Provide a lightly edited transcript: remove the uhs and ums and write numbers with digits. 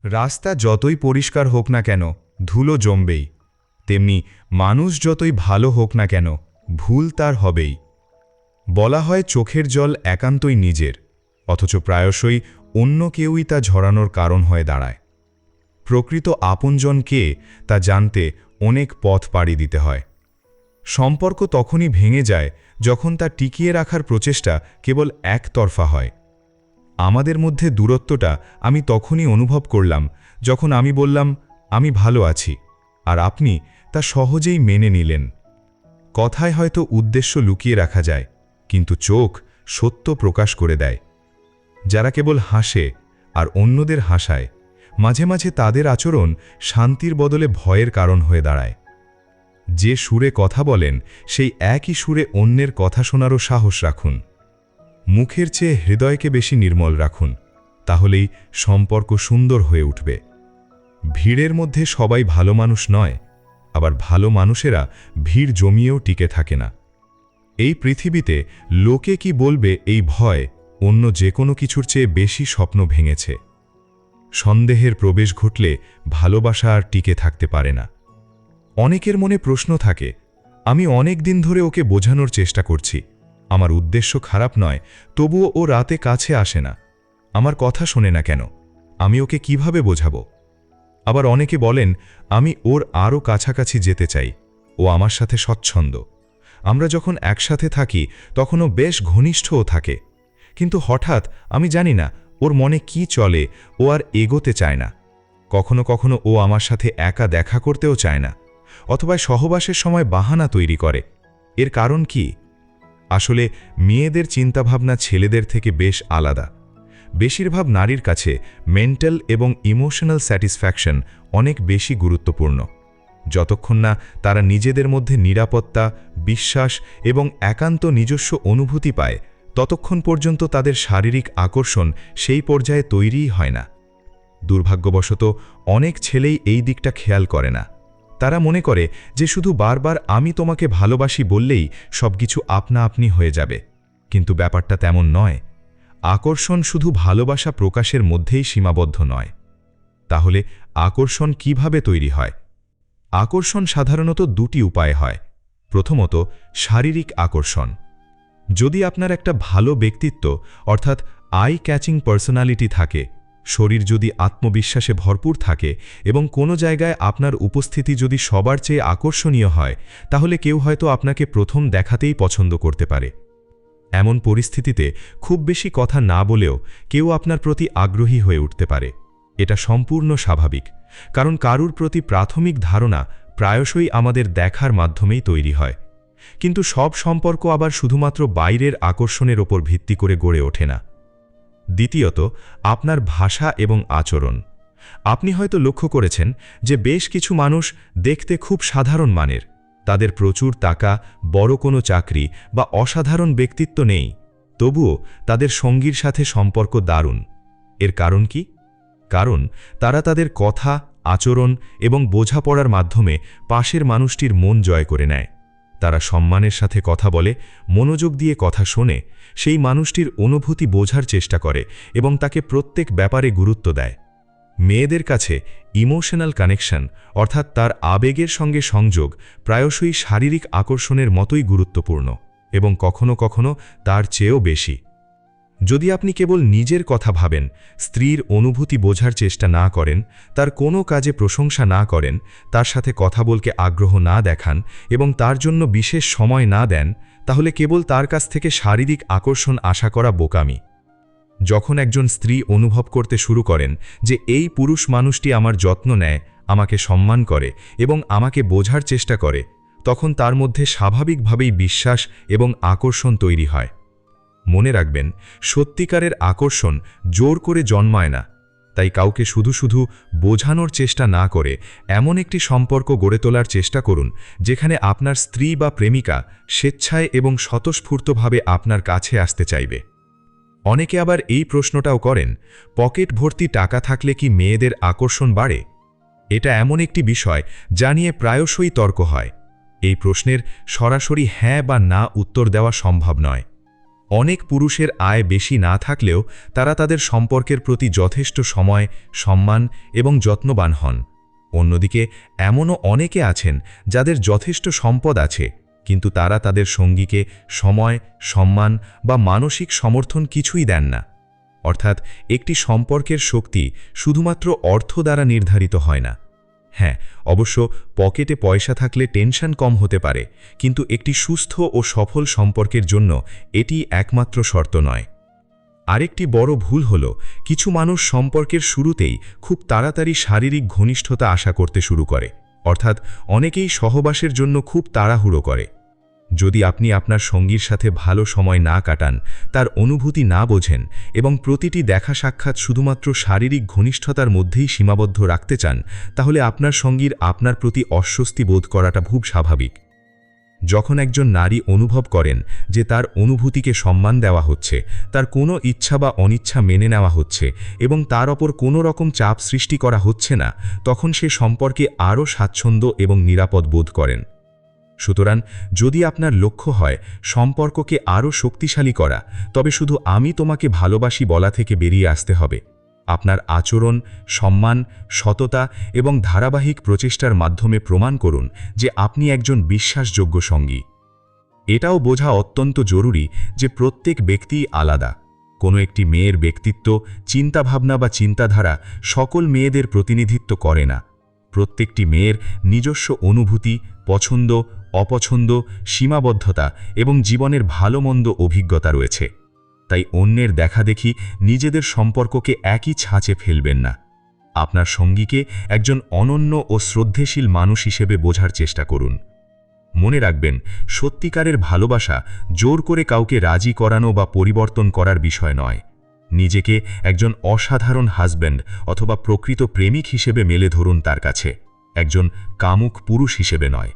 রাস্তা যতই পরিষ্কার হোক না কেন ধুলো জমবেই, তেমনি মানুষ যতই ভালো হোক না কেন ভুল তার হবেই। বলা হয় চোখের জল একান্তই নিজের, অথচ প্রায়শই অন্য কেউই তা ঝরানোর কারণ হয়ে দাঁড়ায়। প্রকৃত আপনজন কে তা জানতে অনেক পথ পাড়ি দিতে হয়। সম্পর্ক তখনই ভেঙে যায় যখন তা টিকিয়ে রাখার প্রচেষ্টা কেবল একতরফা হয়। আমাদের মধ্যে দূরত্বটা আমি তখনই অনুভব করলাম যখন আমি বললাম আমি ভালো আছি, আর আপনি তা সহজেই মেনে নিলেন। কথায় হয়তো উদ্দেশ্য লুকিয়ে রাখা যায়, কিন্তু চোখ সত্য প্রকাশ করে দেয়। যারা কেবল হাসে আর অন্যদের হাসায়, মাঝে মাঝে তাদের আচরণ শান্তির বদলে ভয়ের কারণ হয়ে দাঁড়ায়। যে সুরে কথা বলেন সেই একই সুরে অন্যের কথা শোনারও সাহস রাখুন। মুখের চেয়ে হৃদয়কে বেশি নির্মল রাখুন, তাহলেই সম্পর্ক সুন্দর হয়ে উঠবে। ভিড়ের মধ্যে সবাই ভালো মানুষ নয়, আবার ভালো মানুষেরা ভিড় জমিয়েও টিকে থাকে না। এই পৃথিবীতে লোকে কি বলবে এই ভয় অন্য যে কোনো কিছুর চেয়ে বেশি স্বপ্ন ভেঙেছে। সন্দেহের প্রবেশ ঘটলে ভালোবাসা আর টিকে থাকতে পারে না। অনেকের মনে প্রশ্ন থাকে, আমি অনেক দিন ধরে ওকে বোঝানোর চেষ্টা করছি, আমার উদ্দেশ্য খারাপ নয়, তবুও ও রাতে কাছে আসে না, আমার কথা শোনে না কেন, আমি ওকে কিভাবে বোঝাবো? আবার অনেকে বলেন, আমি ওর আরও কাছাকাছি যেতে চাই, ও আমার সাথে স্বচ্ছন্দ, আমরা যখন একসাথে থাকি তখনও বেশ ঘনিষ্ঠও থাকে, কিন্তু হঠাৎ আমি জানি না ওর মনে কি চলে, ও আর এগোতে চায় না। কখনো কখনো ও আমার সাথে একা দেখা করতেও চায় না, অথবা সহবাসের সময় বাহানা তৈরি করে। এর কারণ কি? আসলে মেয়েদের চিন্তাভাবনা ছেলেদের থেকে বেশ আলাদা। বেশিরভাগ নারীর কাছে মেন্টাল এবং ইমোশনাল স্যাটিসফ্যাকশন অনেক বেশি গুরুত্বপূর্ণ। যতক্ষণ না তারা নিজেদের মধ্যে নিরাপত্তা, বিশ্বাস এবং একান্ত নিজস্ব অনুভূতি পায়, ততক্ষণ পর্যন্ত তাদের শারীরিক আকর্ষণ সেই পর্যায়ে তৈরিই হয় না। দুর্ভাগ্যবশত অনেক ছেলেই এই দিকটা খেয়াল করে না। তারা মনে করে যে শুধু বারবার আমি তোমাকে ভালোবাসি বললেই সবকিছু আপনা আপনি হয়ে যাবে, কিন্তু ব্যাপারটা তেমন নয়। আকর্ষণ শুধু ভালোবাসা প্রকাশের মধ্যেই সীমাবদ্ধ নয়। তাহলে আকর্ষণ কিভাবে তৈরি হয়? আকর্ষণ সাধারণত দুটি উপায়ে হয়। প্রথমত, শারীরিক আকর্ষণ। যদি আপনার একটা ভালো ব্যক্তিত্ব অর্থাৎ আই ক্যাচিং পার্সোনালিটি থাকে, শরীর যদি আত্মবিশ্বাসে ভরপুর থাকে এবং কোনো জায়গায় আপনার উপস্থিতি যদি সবার চেয়ে আকর্ষণীয় হয়, তাহলে কেউ হয়তো আপনাকে প্রথম দেখাতেই পছন্দ করতে পারে। এমন পরিস্থিতিতে খুব বেশি কথা না বলেও কেউ আপনার প্রতি আগ্রহী হয়ে উঠতে পারে। এটা সম্পূর্ণ স্বাভাবিক, কারণ কারুর প্রতি প্রাথমিক ধারণা প্রায়শই আমাদের দেখার মাধ্যমেই তৈরি হয়। কিন্তু সব সম্পর্ক আবার শুধুমাত্র বাইরের আকর্ষণের ওপর ভিত্তি করে গড়ে ওঠে না। দ্বিতীয়ত, আপনার ভাষা এবং আচরণ। আপনি হয়তো লক্ষ্য করেছেন যে বেশ কিছু মানুষ দেখতে খুব সাধারণ মানের, তাদের প্রচুর টাকা, বড় কোনো চাকরি বা অসাধারণ ব্যক্তিত্ব নেই, তবুও তাদের সঙ্গীর সাথে সম্পর্ক দারুণ। এর কারণ কি? কারণ তারা তাদের কথা, আচরণ এবং বোঝাপড়ার মাধ্যমে পাশের মানুষটির মন জয় করে নেয়। তারা সম্মানের সাথে কথা বলে, মনোযোগ দিয়ে কথা শোনে, সেই মানুষটির অনুভূতি বোঝার চেষ্টা করে এবং তাকে প্রত্যেক ব্যাপারে গুরুত্ব দেয়। মেয়েদের কাছে ইমোশনাল কানেকশন অর্থাৎ তার আবেগের সঙ্গে সংযোগ প্রায়শই শারীরিক আকর্ষণের মতোই গুরুত্বপূর্ণ এবং কখনো কখনো তার চেয়েও বেশি। যদি আপনি কেবল নিজের কথা ভাবেন, স্ত্রীর অনুভূতি বোঝার চেষ্টা না করেন, তার কোনো কাজে প্রশংসা না করেন, তার সাথে কথা বলতে আগ্রহ না দেখান এবং তার জন্য বিশেষ সময় না দেন, তাহলে কেবল তার কাছ থেকে শারীরিক আকর্ষণ আশা করা বোকামি। যখন একজন স্ত্রী অনুভব করতে শুরু করেন যে এই পুরুষ মানুষটি আমার যত্ন নেয়, আমাকে সম্মান করে এবং আমাকে বোঝার চেষ্টা করে, তখন তার মধ্যে স্বাভাবিকভাবেই বিশ্বাস এবং আকর্ষণ তৈরি হয়। মনে রাখবেন, সত্যিকারের আকর্ষণ জোর করে জন্মায় না। তাই কাউকে শুধু শুধু বোঝানোর চেষ্টা না করে এমন একটি সম্পর্ক গড়ে তোলার চেষ্টা করুন যেখানে আপনার স্ত্রী বা প্রেমিকা স্বেচ্ছায় এবং স্বতঃস্ফূর্তভাবে আপনার কাছে আসতে চাইবে। অনেকে আবার এই প্রশ্নটাও করেন, পকেট ভর্তি টাকা থাকলে কি মেয়েদের আকর্ষণ বাড়ে? এটা এমন একটি বিষয় যা নিয়ে প্রায়শই তর্ক হয়। এই প্রশ্নের সরাসরি হ্যাঁ বা না উত্তর দেওয়া সম্ভব নয়। অনেক পুরুষের আয় বেশি না থাকলেও তারা তাদের সম্পর্কের প্রতি যথেষ্ট সময়, সম্মান এবং যত্নবান হন। অন্যদিকে এমনও অনেকে আছেন যাদের যথেষ্ট সম্পদ আছে, কিন্তু তারা তাদের সঙ্গীকে সময়, সম্মান বা মানসিক সমর্থন কিছুই দেন না। অর্থাৎ একটি সম্পর্কের শক্তি শুধুমাত্র অর্থ দ্বারা নির্ধারিত হয় না। হ্যাঁ, অবশ্য পকেটে পয়সা থাকলে টেনশন কম হতে পারে, কিন্তু একটি সুস্থ ও সফল সম্পর্কের জন্য এটি একমাত্র শর্ত নয়। আরেকটি বড় ভুল হল কিছু মানুষ সম্পর্কের শুরুতেই খুব তাড়াতাড়ি শারীরিক ঘনিষ্ঠতা আশা করতে শুরু করে, অর্থাৎ অনেকেই সহবাসের জন্য খুব তাড়াহুড়ো করে। যদি আপনি আপনার সঙ্গীর সাথে ভালো সময় না কাটান, তার অনুভূতি না বোঝেন এবং প্রতিটি দেখা সাক্ষাৎ শুধুমাত্র শারীরিক ঘনিষ্ঠতার মধ্যেই সীমাবদ্ধ রাখতে চান, তাহলে আপনার সঙ্গীর আপনার প্রতি অস্বস্তি বোধ করাটা খুব স্বাভাবিক। যখন একজন নারী অনুভব করেন যে তার অনুভূতিকে সম্মান দেওয়া হচ্ছে, তার কোনো ইচ্ছা বা অনিচ্ছা মেনে নেওয়া হচ্ছে এবং তার ওপর কোনো রকম চাপ সৃষ্টি করা হচ্ছে না, তখন সে সম্পর্কে আরও স্বাচ্ছন্দ্য এবং নিরাপদ বোধ করেন। সুতরাং যদি আপনার লক্ষ্য হয় সম্পর্ককে আরও শক্তিশালী করা, তবে শুধু আমি তোমাকে ভালোবাসি বলা থেকে বেরিয়ে আসতে হবে। আপনার আচরণ, সম্মান, সততা এবং ধারাবাহিক প্রচেষ্টার মাধ্যমে প্রমাণ করুন যে আপনি একজন বিশ্বাসযোগ্য সঙ্গী। এটাও বোঝা অত্যন্ত জরুরি যে প্রত্যেক ব্যক্তিই আলাদা। কোনো একটি মেয়ের ব্যক্তিত্ব, চিন্তাভাবনা বা চিন্তাধারা সকল মেয়েদের প্রতিনিধিত্ব করে না। প্রত্যেকটি মেয়ের নিজস্ব অনুভূতি, পছন্দ, অপছন্দ, সীমাবদ্ধতা এবং জীবনের ভালো-মন্দ অভিজ্ঞতা রয়েছে। তাই অন্যের দেখাদেখি নিজেদের সম্পর্ককে একই ছাঁচে ফেলবেন না। আপনার সঙ্গীকে একজন অনন্য ও শ্রদ্ধেশীল মানুষ হিসেবে বোঝার চেষ্টা করুন। মনে রাখবেন, সত্যিকারের ভালোবাসা জোর করে কাউকে রাজি করানো বা পরিবর্তন করার বিষয় নয়। নিজেকে একজন অসাধারণ হাজব্যান্ড অথবা প্রকৃত প্রেমিক হিসেবে মেলে ধরুন তার কাছে, একজন কামুক পুরুষ হিসেবে নয়।